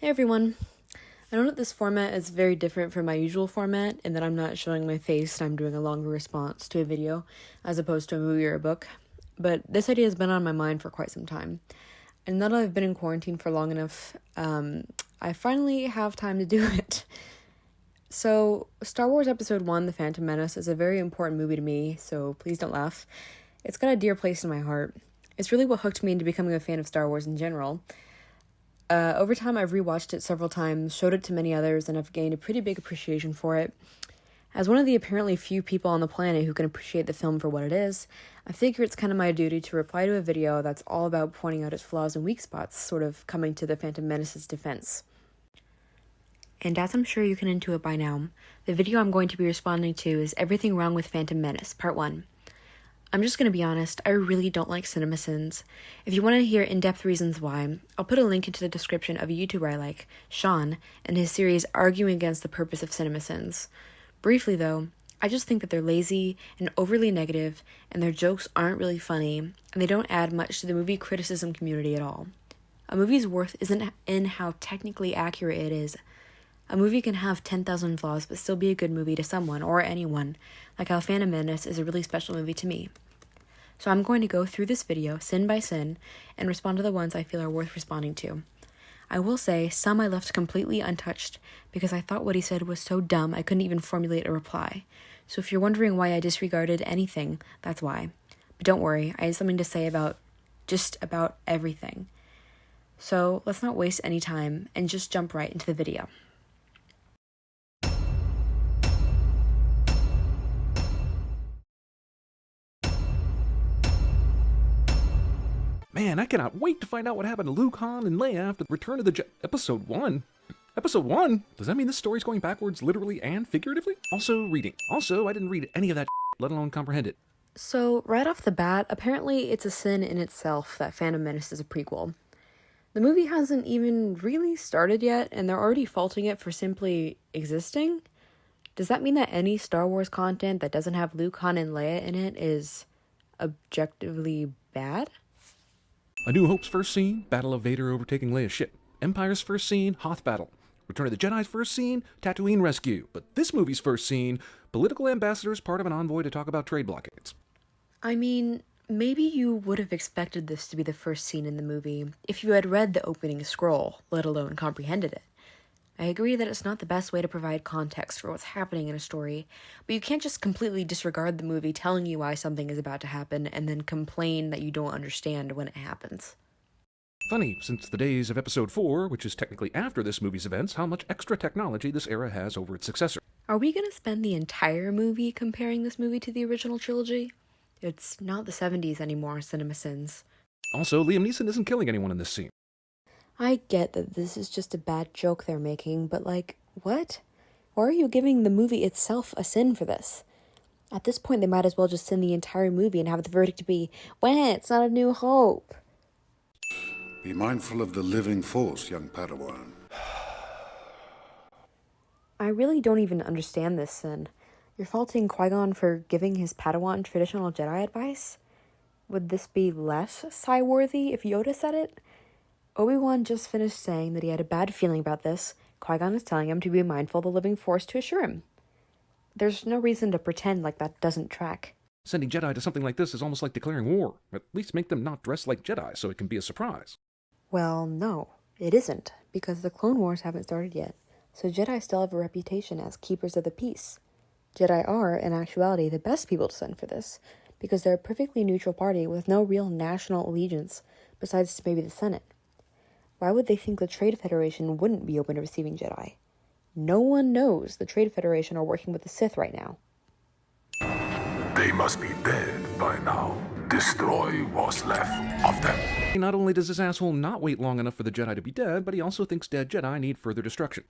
Hey everyone. I know that this format is very different from my usual format in that I'm not showing my face and I'm doing a longer response to a video as opposed to a movie or a book, but this idea has been on my mind for quite some time. And now that I've been in quarantine for long enough, I finally have time to do it. So, Star Wars Episode 1, The Phantom Menace, is a very important movie to me, so please don't laugh. It's got a dear place in my heart. It's really what hooked me into becoming a fan of Star Wars in general. Over time, I've rewatched it several times, showed it to many others, and I've gained a pretty big appreciation for it. As one of the apparently few people on the planet who can appreciate the film for what it is, I figure it's kind of my duty to reply to a video that's all about pointing out its flaws and weak spots, sort of coming to the Phantom Menace's defense. And as I'm sure you can intuit by now, the video I'm going to be responding to is Everything Wrong with Phantom Menace, Part 1. I'm just going to be honest, I really don't like cinemasins. If you want to hear in-depth reasons why, I'll put a link into the description of a YouTuber I like, Shaun, and his series Arguing Against the Purpose of Cinemasins. Briefly though, I just think that they're lazy and overly negative, and their jokes aren't really funny, and they don't add much to the movie criticism community at all. A movie's worth isn't in how technically accurate it is. A movie can have 10,000 flaws but still be a good movie to someone, or anyone, like how Phantom Menace is a really special movie to me. So I'm going to go through this video, sin by sin, and respond to the ones I feel are worth responding to. I will say, some I left completely untouched, because I thought what he said was so dumb I couldn't even formulate a reply. So if you're wondering why I disregarded anything, that's why. But don't worry, I have something to say about just about everything. So let's not waste any time, and just jump right into the video. Man, I cannot wait to find out what happened to Luke, Han, and Leia after the Return of the Episode 1. Episode 1? Does that mean this story's going backwards literally and figuratively? Also, reading. Also, I didn't read any of that let alone comprehend it. So, right off the bat, apparently it's a sin in itself that Phantom Menace is a prequel. The movie hasn't even really started yet, and they're already faulting it for simply existing? Does that mean that any Star Wars content that doesn't have Luke, Han, and Leia in it is objectively bad? A New Hope's first scene, Battle of Vader overtaking Leia's ship. Empire's first scene, Hoth battle. Return of the Jedi's first scene, Tatooine rescue. But this movie's first scene, political ambassadors part of an envoy to talk about trade blockades. I mean, maybe you would have expected this to be the first scene in the movie if you had read the opening scroll, let alone comprehended it. I agree that it's not the best way to provide context for what's happening in a story, but you can't just completely disregard the movie telling you why something is about to happen and then complain that you don't understand when it happens. Funny, since the days of Episode 4, which is technically after this movie's events, how much extra technology this era has over its successor. Are we going to spend the entire movie comparing this movie to the original trilogy? It's not the 70s anymore, cinemasins. Also, Liam Neeson isn't killing anyone in this scene. I get that this is just a bad joke they're making, but what? Why are you giving the movie itself a sin for this? At this point, they might as well just sin the entire movie and have the verdict be, wah, it's not a New Hope. Be mindful of the living force, young Padawan. I really don't even understand this sin. You're faulting Qui-Gon for giving his Padawan traditional Jedi advice? Would this be less sigh-worthy if Yoda said it? Obi-Wan just finished saying that he had a bad feeling about this. Qui-Gon is telling him to be mindful of the living force to assure him. There's no reason to pretend like that doesn't track. Sending Jedi to something like this is almost like declaring war. At least make them not dress like Jedi so it can be a surprise. Well, no, it isn't, because the Clone Wars haven't started yet, so Jedi still have a reputation as keepers of the peace. Jedi are, in actuality, the best people to send for this, because they're a perfectly neutral party with no real national allegiance, besides maybe the Senate. Why would they think the Trade Federation wouldn't be open to receiving Jedi? No one knows the Trade Federation are working with the Sith right now. They must be dead by now. Destroy what's left of them. Not only does this asshole not wait long enough for the Jedi to be dead, but he also thinks dead Jedi need further destruction.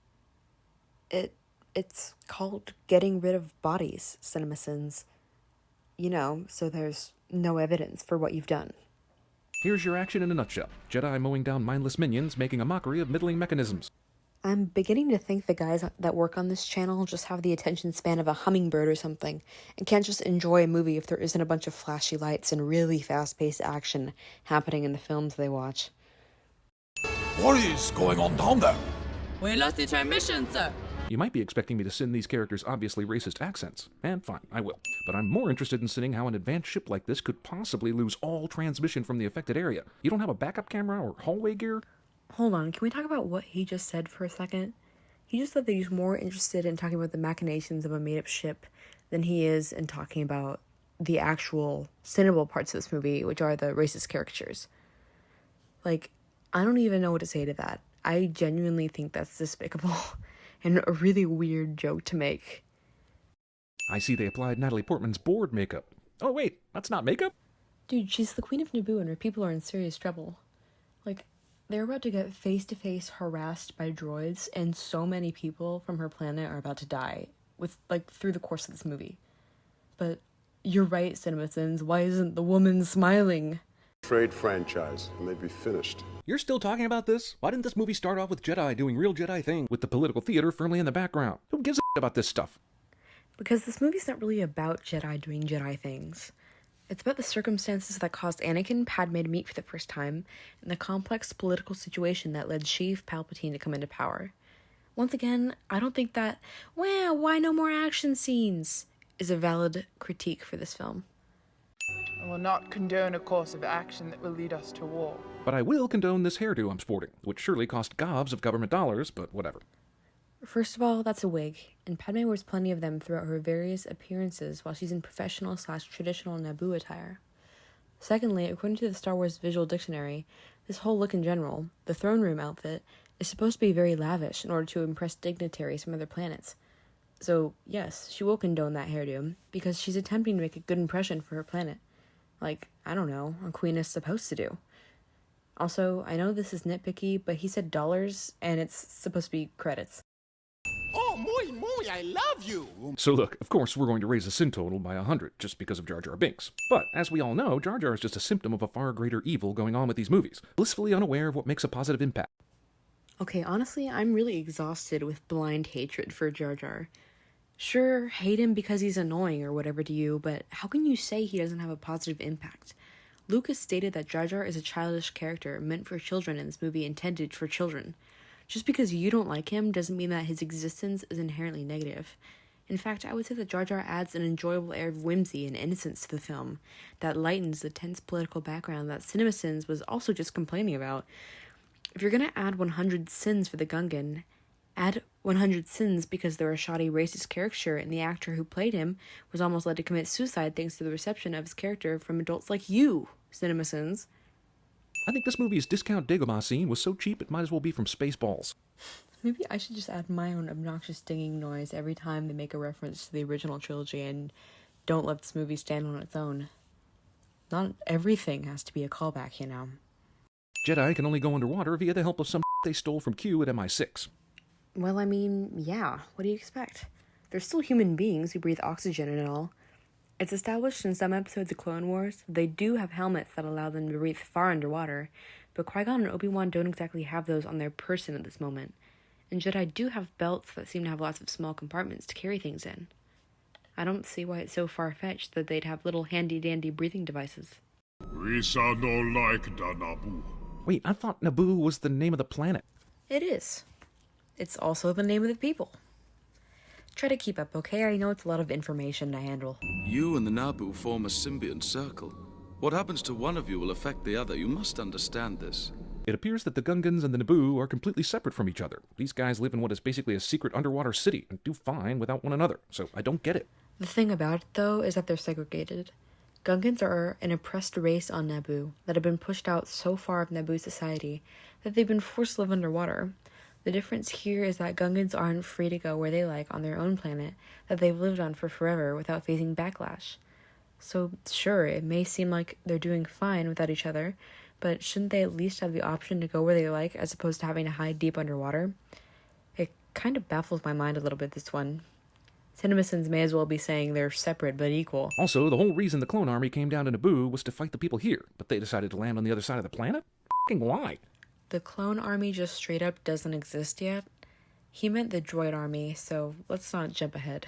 It's called getting rid of bodies, cinemasins. So there's no evidence for what you've done. Here's your action in a nutshell. Jedi mowing down mindless minions, making a mockery of middling mechanisms. I'm beginning to think the guys that work on this channel just have the attention span of a hummingbird or something, and can't just enjoy a movie if there isn't a bunch of flashy lights and really fast-paced action happening in the films they watch. What is going on down there? We lost the transmission, sir. You might be expecting me to sing these characters' obviously racist accents, and fine, I will. But I'm more interested in singing how an advanced ship like this could possibly lose all transmission from the affected area. You don't have a backup camera or hallway gear? Hold on, can we talk about what he just said for a second? He just said that he's more interested in talking about the machinations of a made-up ship than he is in talking about the actual cinnable parts of this movie, which are the racist caricatures. Like, I don't even know what to say to that. I genuinely think that's despicable and a really weird joke to make. I see they applied Natalie Portman's board makeup. Oh wait, that's not makeup? Dude, she's the queen of Naboo and her people are in serious trouble. Like, they're about to get face-to-face harassed by droids, and so many people from her planet are about to die through the course of this movie. But you're right, cinemasins. Why isn't the woman smiling? Trade franchise, and they'd be finished. You're still talking about this? Why didn't this movie start off with Jedi doing real Jedi things, with the political theater firmly in the background? Who gives a about this stuff? Because this movie's not really about Jedi doing Jedi things. It's about the circumstances that caused Anakin and Padme to meet for the first time, and the complex political situation that led Sheev Palpatine to come into power. Once again, I don't think that, well, why no more action scenes, is a valid critique for this film. I will not condone a course of action that will lead us to war. But I will condone this hairdo I'm sporting, which surely cost gobs of government dollars, but whatever. First of all, that's a wig, and Padme wears plenty of them throughout her various appearances while she's in professional/traditional Naboo attire. Secondly, according to the Star Wars Visual Dictionary, this whole look in general, the throne room outfit, is supposed to be very lavish in order to impress dignitaries from other planets. So, yes, she will condone that hairdo, because she's attempting to make a good impression for her planet. Like, I don't know, a queen is supposed to do. Also, I know this is nitpicky, but he said dollars, and it's supposed to be credits. Oh, muy, I love you! So look, of course we're going to raise the sin total by 100 just because of Jar Jar Binks. But, as we all know, Jar Jar is just a symptom of a far greater evil going on with these movies, blissfully unaware of what makes a positive impact. Okay, honestly, I'm really exhausted with blind hatred for Jar Jar. Sure, hate him because he's annoying or whatever to you, but how can you say he doesn't have a positive impact? Lucas stated that Jar Jar is a childish character meant for children in this movie intended for children. Just because you don't like him doesn't mean that his existence is inherently negative. In fact, I would say that Jar Jar adds an enjoyable air of whimsy and innocence to the film that lightens the tense political background that CinemaSins was also just complaining about. If you're gonna add 100 sins for the Gungan, add 100 sins because they're a shoddy racist caricature and the actor who played him was almost led to commit suicide thanks to the reception of his character from adults like you, CinemaSins. I think this movie's discount Dagobah scene was so cheap it might as well be from Spaceballs. Maybe I should just add my own obnoxious dinging noise every time they make a reference to the original trilogy and don't let this movie stand on its own. Not everything has to be a callback, you know. Jedi can only go underwater via the help of some they stole from Q at MI6. Well, I mean, yeah, what do you expect? They're still human beings who breathe oxygen and all. It's established in some episodes of Clone Wars that they do have helmets that allow them to breathe far underwater, but Qui-Gon and Obi-Wan don't exactly have those on their person at this moment. And Jedi do have belts that seem to have lots of small compartments to carry things in. I don't see why it's so far-fetched that they'd have little handy-dandy breathing devices. We shall no like the Naboo. Wait, I thought Naboo was the name of the planet. It is. It's also the name of the people. Try to keep up, okay? I know it's a lot of information to handle. You and the Naboo form a symbiont circle. What happens to one of you will affect the other. You must understand this. It appears that the Gungans and the Naboo are completely separate from each other. These guys live in what is basically a secret underwater city and do fine without one another, so I don't get it. The thing about it, though, is that they're segregated. Gungans are an oppressed race on Naboo that have been pushed out so far of Naboo society that they've been forced to live underwater. The difference here is that Gungans aren't free to go where they like on their own planet that they've lived on for forever without facing backlash. So, sure, it may seem like they're doing fine without each other, but shouldn't they at least have the option to go where they like as opposed to having to hide deep underwater? It kind of baffles my mind a little bit, this one. CinemaSins may as well be saying they're separate but equal. Also, the whole reason the clone army came down to Naboo was to fight the people here, but they decided to land on the other side of the planet? F***ing why? The clone army just straight up doesn't exist yet. He meant the droid army, so let's not jump ahead.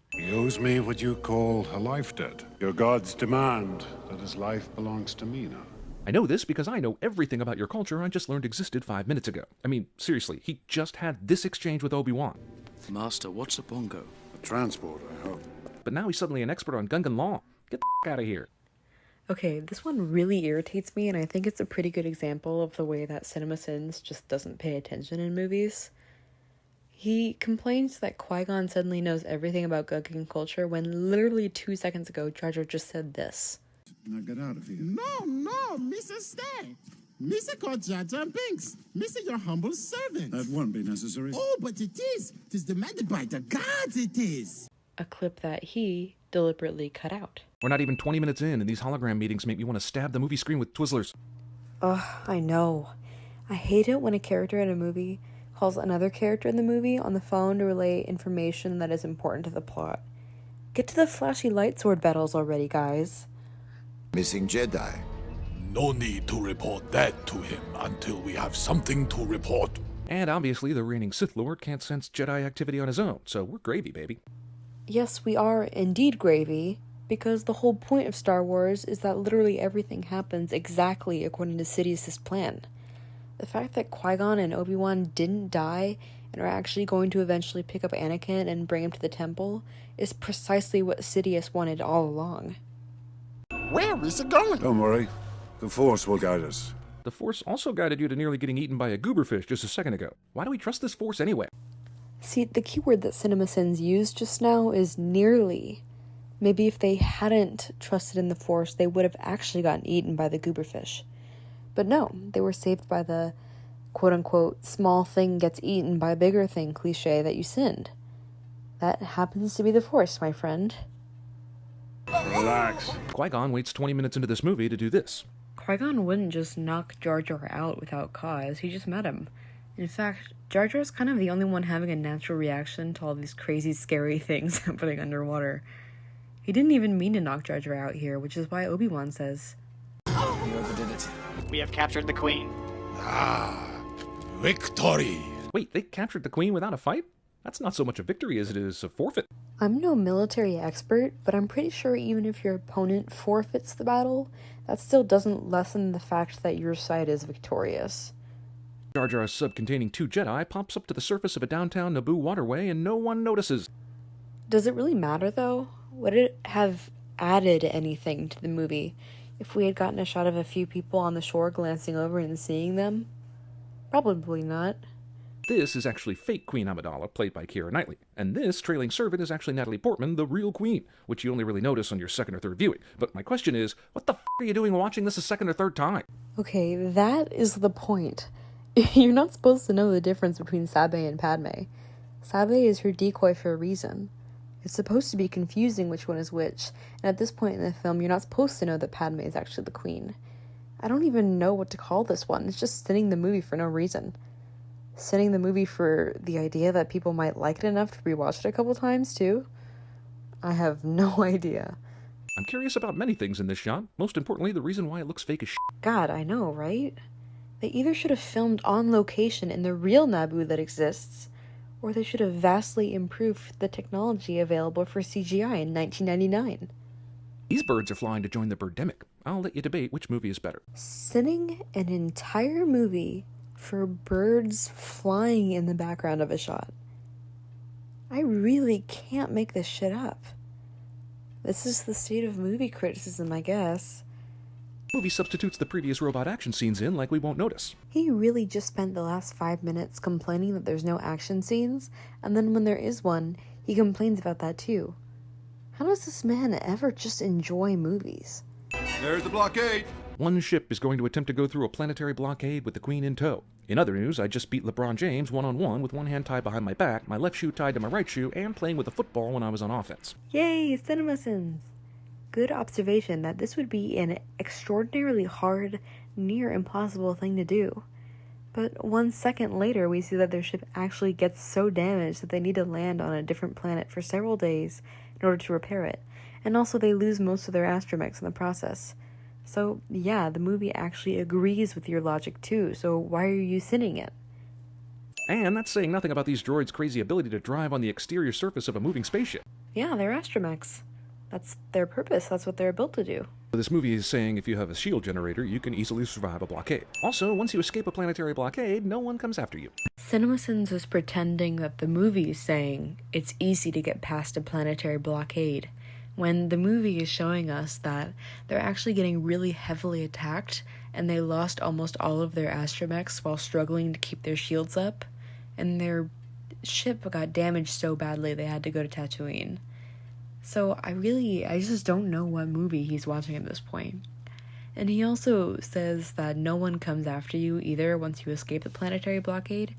He owes me what you call a life debt. Your gods demand that his life belongs to me now. I know this because I know everything about your culture I just learned existed 5 minutes ago. I mean, seriously, he just had this exchange with Obi-Wan. Master, what's a bongo? A transport, I hope. But now he's suddenly an expert on Gungan law. Get the out of here. Okay, this one really irritates me, and I think it's a pretty good example of the way that cinemasins just doesn't pay attention in movies. He complains that Qui-Gon suddenly knows everything about Gungan culture when literally 2 seconds ago Jar Jar just said this. Now get out of here. No, Mr. Stay. Mr. called Jar Jar Binks. Mr. Your humble servant. That won't be necessary. Oh, but it is. 'Tis demanded by the gods, it is. A clip that he deliberately cut out. We're not even 20 minutes in, and these hologram meetings make me want to stab the movie screen with Twizzlers. Ugh, I know. I hate it when a character in a movie calls another character in the movie on the phone to relay information that is important to the plot. Get to the flashy lightsword battles already, guys. Missing Jedi. No need to report that to him until we have something to report. And obviously, the reigning Sith Lord can't sense Jedi activity on his own, so we're gravy, baby. Yes, we are indeed gravy, because the whole point of Star Wars is that literally everything happens exactly according to Sidious's plan. The fact that Qui-Gon and Obi-Wan didn't die and are actually going to eventually pick up Anakin and bring him to the temple is precisely what Sidious wanted all along. Where is it going? Don't worry. The Force will guide us. The Force also guided you to nearly getting eaten by a gooberfish just a second ago. Why do we trust this Force anyway? See, the keyword that CinemaSins used just now is nearly. Maybe if they hadn't trusted in the Force, they would have actually gotten eaten by the gooberfish. But no, they were saved by the quote-unquote small thing gets eaten by bigger thing cliche that you sinned. That happens to be the Force, my friend. Relax. Qui-Gon waits 20 minutes into this movie to do this. Qui-Gon wouldn't just knock Jar Jar out without cause, he just met him. In fact, Jar Jar's kind of the only one having a natural reaction to all these crazy, scary things happening underwater. He didn't even mean to knock Jar Jar out here, which is why Obi-Wan says, You overdid it. We have captured the Queen. Victory! Wait, they captured the Queen without a fight? That's not so much a victory as it is a forfeit. I'm no military expert, but I'm pretty sure even if your opponent forfeits the battle, that still doesn't lessen the fact that your side is victorious. Jar Jar's sub containing 2 Jedi pops up to the surface of a downtown Naboo waterway and no one notices. Does it really matter, though? Would it have added anything to the movie if we had gotten a shot of a few people on the shore glancing over and seeing them? Probably not. This is actually fake Queen Amidala, played by Keira Knightley. And this trailing servant is actually Natalie Portman, the real Queen, which you only really notice on your second or third viewing. But my question is, what the f*** are you doing watching this a second or third time? Okay, that is the point. You're not supposed to know the difference between Sabe and Padme. Sabe is her decoy for a reason. It's supposed to be confusing which one is which, and at this point in the film, you're not supposed to know that Padme is actually the Queen. I don't even know what to call this one. It's just sitting the movie for no reason. Sitting the movie for the idea that people might like it enough to rewatch it a couple times, too? I have no idea. I'm curious about many things in this shot. Most importantly, the reason why it looks fake as shit. God, I know, right? They either should have filmed on location in the real Naboo that exists, or they should have vastly improved the technology available for CGI in 1999. These birds are flying to join the birdemic. I'll let you debate which movie is better. Sending an entire movie for birds flying in the background of a shot. I really can't make this shit up. This is the state of movie criticism, I guess. Movie substitutes the previous robot action scenes in like we won't notice. He really just spent the last 5 minutes complaining that there's no action scenes, and then when there is one, he complains about that too. How does this man ever just enjoy movies? There's the blockade. One ship is going to attempt to go through a planetary blockade with the Queen in tow. In other news, I just beat LeBron James one-on-one with one hand tied behind my back, my left shoe tied to my right shoe, and playing with a football when I was on offense. Yay, CinemaSins! Good observation that this would be an extraordinarily hard, near impossible thing to do. But 1 second later, we see that their ship actually gets so damaged that they need to land on a different planet for several days in order to repair it. And also they lose most of their astromechs in the process. So, yeah, the movie actually agrees with your logic too, so why are you sinning it? And that's saying nothing about these droids' crazy ability to drive on the exterior surface of a moving spaceship. Yeah, they're astromechs. That's their purpose, that's what they're built to do. This movie is saying if you have a shield generator, you can easily survive a blockade. Also, once you escape a planetary blockade, no one comes after you. Cinemasins is pretending that the movie is saying it's easy to get past a planetary blockade, when the movie is showing us that they're actually getting really heavily attacked and they lost almost all of their astromechs while struggling to keep their shields up, and their ship got damaged so badly they had to go to Tatooine. So I just don't know what movie he's watching at this point. And he also says that no one comes after you either once you escape the planetary blockade,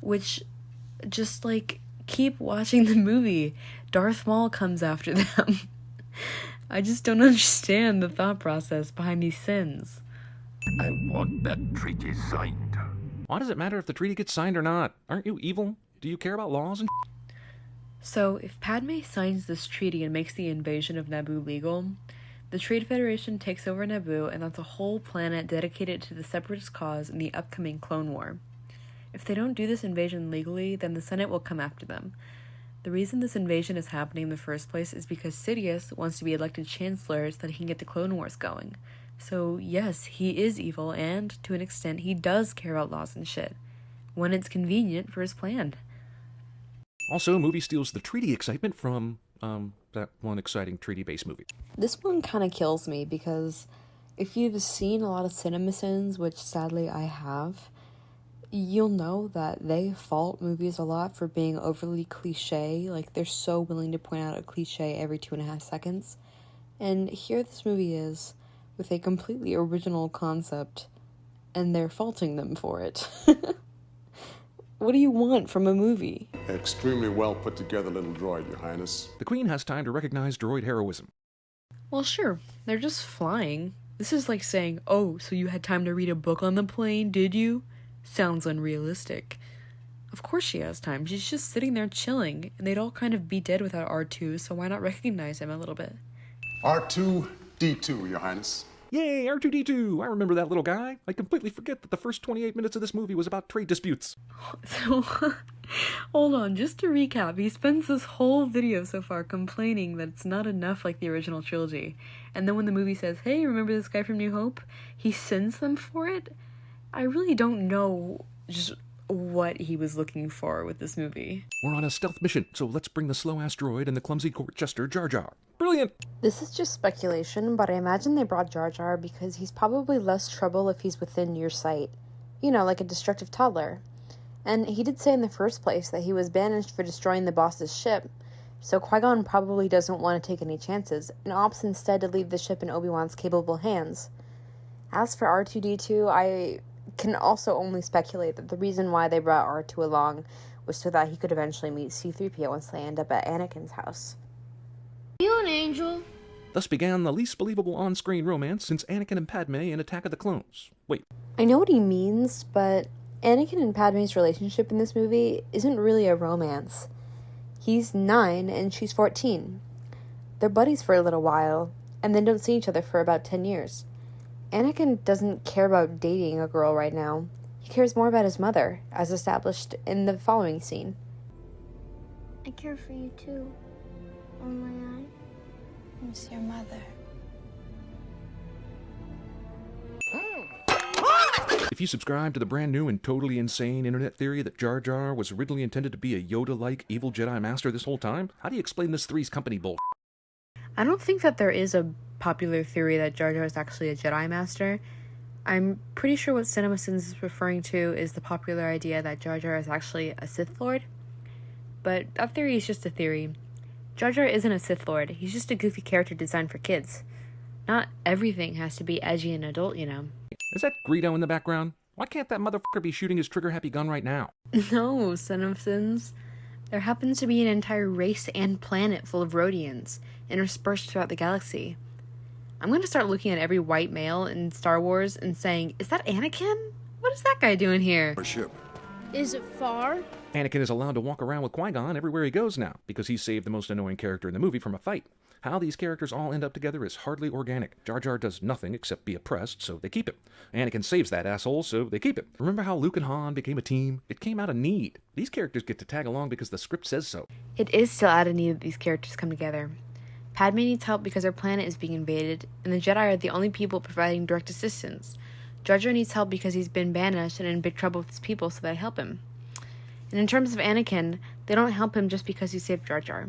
which, just like, keep watching the movie. Darth Maul comes after them. I just don't understand the thought process behind these sins. I want that treaty signed. Why does it matter if the treaty gets signed or not? Aren't you evil? Do you care about laws and So, if Padme signs this treaty and makes the invasion of Naboo legal, the Trade Federation takes over Naboo, and that's a whole planet dedicated to the Separatist cause in the upcoming Clone War. If they don't do this invasion legally, then the Senate will come after them. The reason this invasion is happening in the first place is because Sidious wants to be elected Chancellor so that he can get the Clone Wars going. So, yes, he is evil, and, to an extent, he does care about laws and shit, when it's convenient for his plan. Also, movie steals the treaty excitement from, that one exciting treaty-based movie. This one kind of kills me because if you've seen a lot of cinemasins, which sadly I have, you'll know that they fault movies a lot for being overly cliche. Like, they're so willing to point out a cliche every 2.5 seconds. And here this movie is, with a completely original concept, and they're faulting them for it. What do you want from a movie? Extremely well put together little droid, Your Highness. The Queen has time to recognize droid heroism. Well, sure, they're just flying. This is like saying, oh, so you had time to read a book on the plane, did you? Sounds unrealistic. Of course she has time. She's just sitting there chilling, and they'd all kind of be dead without R2, so why not recognize him a little bit? R2-D2, Your Highness. Yay, R2-D2! I remember that little guy. I completely forget that the first 28 minutes of this movie was about trade disputes. So, hold on, just to recap, he spends this whole video so far complaining that it's not enough like the original trilogy. And then when the movie says, hey, remember this guy from New Hope? He sends them for it? I really don't know just what he was looking for with this movie. We're on a stealth mission, so let's bring the slow-ass droid and the clumsy court jester Jar Jar. Brilliant! This is just speculation, but I imagine they brought Jar Jar because he's probably less trouble if he's within your sight. You know, like a destructive toddler. And he did say in the first place that he was banished for destroying the boss's ship, so Qui-Gon probably doesn't want to take any chances, and opts instead to leave the ship in Obi-Wan's capable hands. As for R2-D2, I can also only speculate that the reason why they brought R2 along was so that he could eventually meet C-3PO once they end up at Anakin's house. You an angel? Thus began the least believable on-screen romance since Anakin and Padme in Attack of the Clones. Wait. I know what he means, but Anakin and Padme's relationship in this movie isn't really a romance. He's 9 and she's 14. They're buddies for a little while, and then don't see each other for about 10 years. Anakin doesn't care about dating a girl right now. He cares more about his mother, as established in the following scene. I care for you too. Only I miss your mother. If you subscribe to the brand new and totally insane internet theory that Jar Jar was originally intended to be a Yoda-like evil Jedi Master this whole time, how do you explain this Three's Company bull? I don't think that there is a popular theory that Jar Jar is actually a Jedi Master. I'm pretty sure what CinemaSins is referring to is the popular idea that Jar Jar is actually a Sith Lord. But that theory is just a theory. Jar Jar isn't a Sith Lord, he's just a goofy character designed for kids. Not everything has to be edgy and adult, you know. Is that Greedo in the background? Why can't that motherfucker be shooting his trigger-happy gun right now? No, CinemaSins. There happens to be an entire race and planet full of Rhodians, interspersed throughout the galaxy. I'm going to start looking at every white male in Star Wars and saying, is that Anakin? What is that guy doing here? Our ship. Is it far? Anakin is allowed to walk around with Qui-Gon everywhere he goes now, because he saved the most annoying character in the movie from a fight. How these characters all end up together is hardly organic. Jar Jar does nothing except be oppressed, so they keep him. Anakin saves that asshole, so they keep him. Remember how Luke and Han became a team? It came out of need. These characters get to tag along because the script says so. It is still out of need that these characters come together. Padme needs help because her planet is being invaded, and the Jedi are the only people providing direct assistance. Jar Jar needs help because he's been banished and in big trouble with his people, so they help him. And in terms of Anakin, they don't help him just because he saved Jar Jar.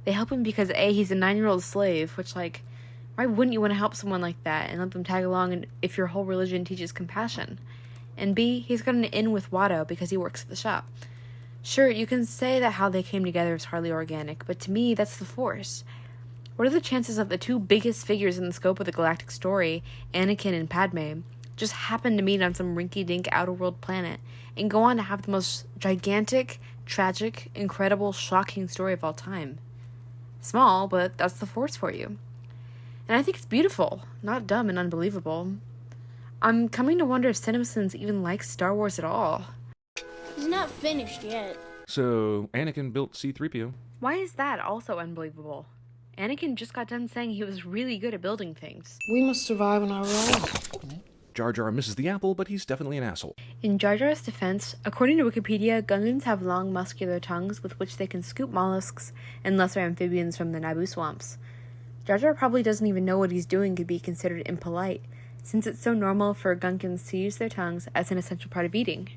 They help him because A, he's a 9-year-old slave, which, like, why wouldn't you want to help someone like that and let them tag along if your whole religion teaches compassion? And B, he's got an in with Watto because he works at the shop. Sure, you can say that how they came together is hardly organic, but to me, that's the Force. What are the chances of the two biggest figures in the scope of the galactic story, Anakin and Padme, just happen to meet on some rinky-dink outer-world planet and go on to have the most gigantic, tragic, incredible, shocking story of all time? Small, but that's the Force for you. And I think it's beautiful, not dumb and unbelievable. I'm coming to wonder if cinemasins even like Star Wars at all. He's not finished yet. So, Anakin built C-3PO. Why is that also unbelievable? Anakin just got done saying he was really good at building things. We must survive on our own. Jar Jar misses the apple, but he's definitely an asshole. In Jar Jar's defense, according to Wikipedia, Gungans have long muscular tongues with which they can scoop mollusks and lesser amphibians from the Naboo swamps. Jar Jar probably doesn't even know what he's doing could be considered impolite, since it's so normal for Gungans to use their tongues as an essential part of eating.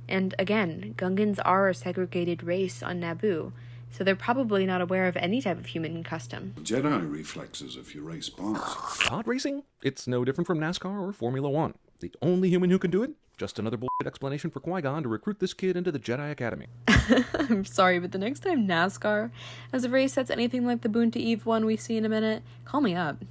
And again, Gungans are a segregated race on Naboo, so they're probably not aware of any type of human custom. Jedi reflexes if you race pods. Pod racing? It's no different from NASCAR or Formula One. The only human who can do it? Just another bullshit explanation for Qui-Gon to recruit this kid into the Jedi Academy. I'm sorry, but the next time NASCAR has a race that's anything like the Boon to Eve one we see in a minute, call me up.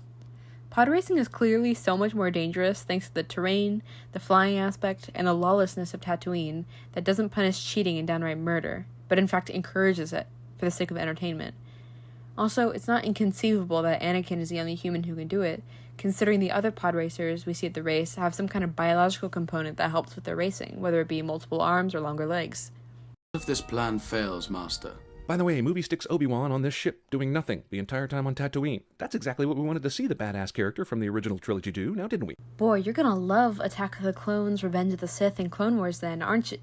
Pod racing is clearly so much more dangerous thanks to the terrain, the flying aspect, and the lawlessness of Tatooine that doesn't punish cheating and downright murder, but in fact encourages it for the sake of entertainment. Also, it's not inconceivable that Anakin is the only human who can do it, considering the other pod racers we see at the race have some kind of biological component that helps with their racing, whether it be multiple arms or longer legs. If this plan fails, Master. By the way, movie sticks Obi-Wan on this ship, doing nothing the entire time on Tatooine. That's exactly what we wanted to see the badass character from the original trilogy do, now didn't we? Boy, you're gonna love Attack of the Clones, Revenge of the Sith, and Clone Wars then, aren't you?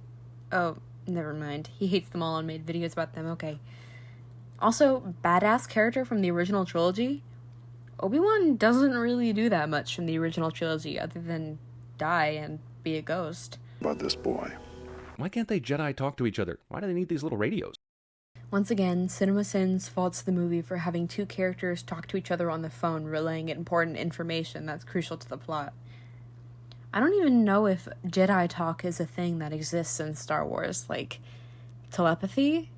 Oh, never mind. He hates them all and made videos about them, okay. Also, badass character from the original trilogy? Obi-Wan doesn't really do that much from the original trilogy other than die and be a ghost. About this boy. Why can't they Jedi talk to each other? Why do they need these little radios? Once again, CinemaSins faults the movie for having two characters talk to each other on the phone, relaying important information that's crucial to the plot. I don't even know if Jedi talk is a thing that exists in Star Wars, like telepathy.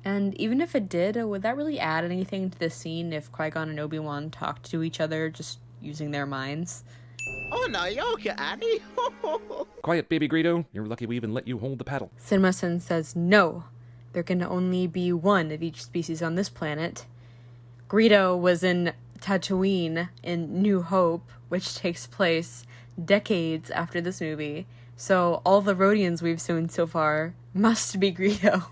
And even if it did, would that really add anything to the scene if Qui-Gon and Obi-Wan talked to each other just using their minds? Oh, no, you're okay, Annie. Quiet, baby Greedo. You're lucky we even let you hold the paddle. CinemaSins says no. There can only be one of each species on this planet. Greedo was in Tatooine in New Hope, which takes place decades after this movie. So all the Rhodians we've seen so far must be Greedo.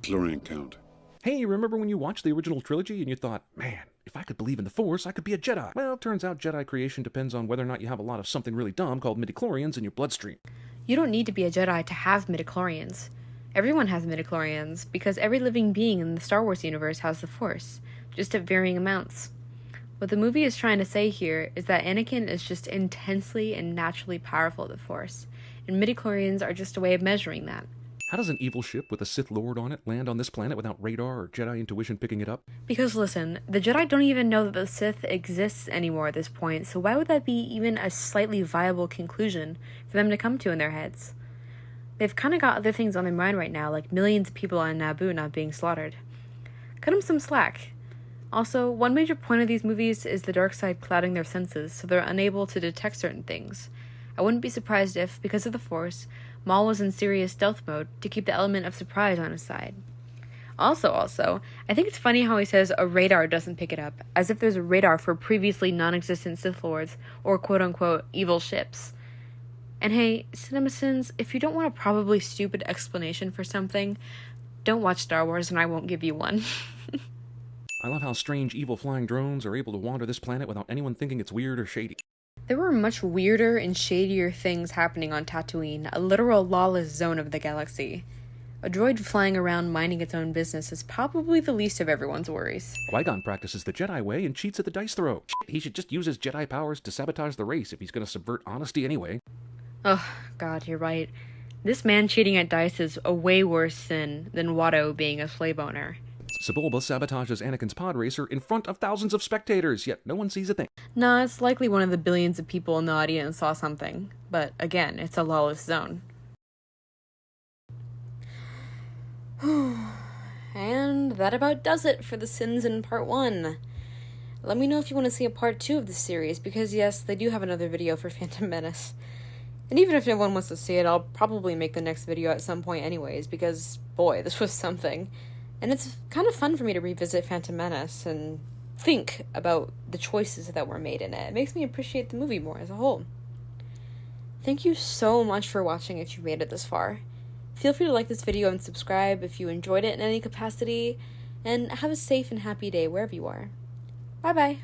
Chlorine count. Hey, remember when you watched the original trilogy and you thought, man, if I could believe in the Force, I could be a Jedi? Well, it turns out Jedi creation depends on whether or not you have a lot of something really dumb called midichlorians in your bloodstream. You don't need to be a Jedi to have midichlorians. Everyone has midichlorians, because every living being in the Star Wars universe has the Force, just at varying amounts. What the movie is trying to say here is that Anakin is just intensely and naturally powerful at the Force, and midichlorians are just a way of measuring that. How does an evil ship with a Sith Lord on it land on this planet without radar or Jedi intuition picking it up? Because listen, the Jedi don't even know that the Sith exists anymore at this point, so why would that be even a slightly viable conclusion for them to come to in their heads? They've kind of got other things on their mind right now, like millions of people on Naboo not being slaughtered. Cut them some slack. Also, one major point of these movies is the dark side clouding their senses, so they're unable to detect certain things. I wouldn't be surprised if, because of the Force, Maul was in serious stealth mode to keep the element of surprise on his side. Also, I think it's funny how he says a radar doesn't pick it up, as if there's a radar for previously non-existent Sith Lords or quote-unquote evil ships. And hey, CinemaSins, if you don't want a probably stupid explanation for something, don't watch Star Wars and I won't give you one. I love how strange evil flying drones are able to wander this planet without anyone thinking it's weird or shady. There were much weirder and shadier things happening on Tatooine, a literal lawless zone of the galaxy. A droid flying around minding its own business is probably the least of everyone's worries. Qui-Gon practices the Jedi way and cheats at the dice throw. He should just use his Jedi powers to sabotage the race if he's going to subvert honesty anyway. Oh, God, you're right. This man cheating at dice is a way worse sin than Watto being a slave owner. Sebulba sabotages Anakin's pod racer in front of thousands of spectators, yet no one sees a thing. Nah, it's likely one of the billions of people in the audience saw something. But again, it's a lawless zone. And that about does it for the sins in part 1. Let me know if you want to see a part 2 of the series, because yes, they do have another video for Phantom Menace. And even if no one wants to see it, I'll probably make the next video at some point anyways, because, boy, this was something. And it's kind of fun for me to revisit Phantom Menace and think about the choices that were made in it. It makes me appreciate the movie more as a whole. Thank you so much for watching if you made it this far. Feel free to like this video and subscribe if you enjoyed it in any capacity, and have a safe and happy day wherever you are. Bye-bye!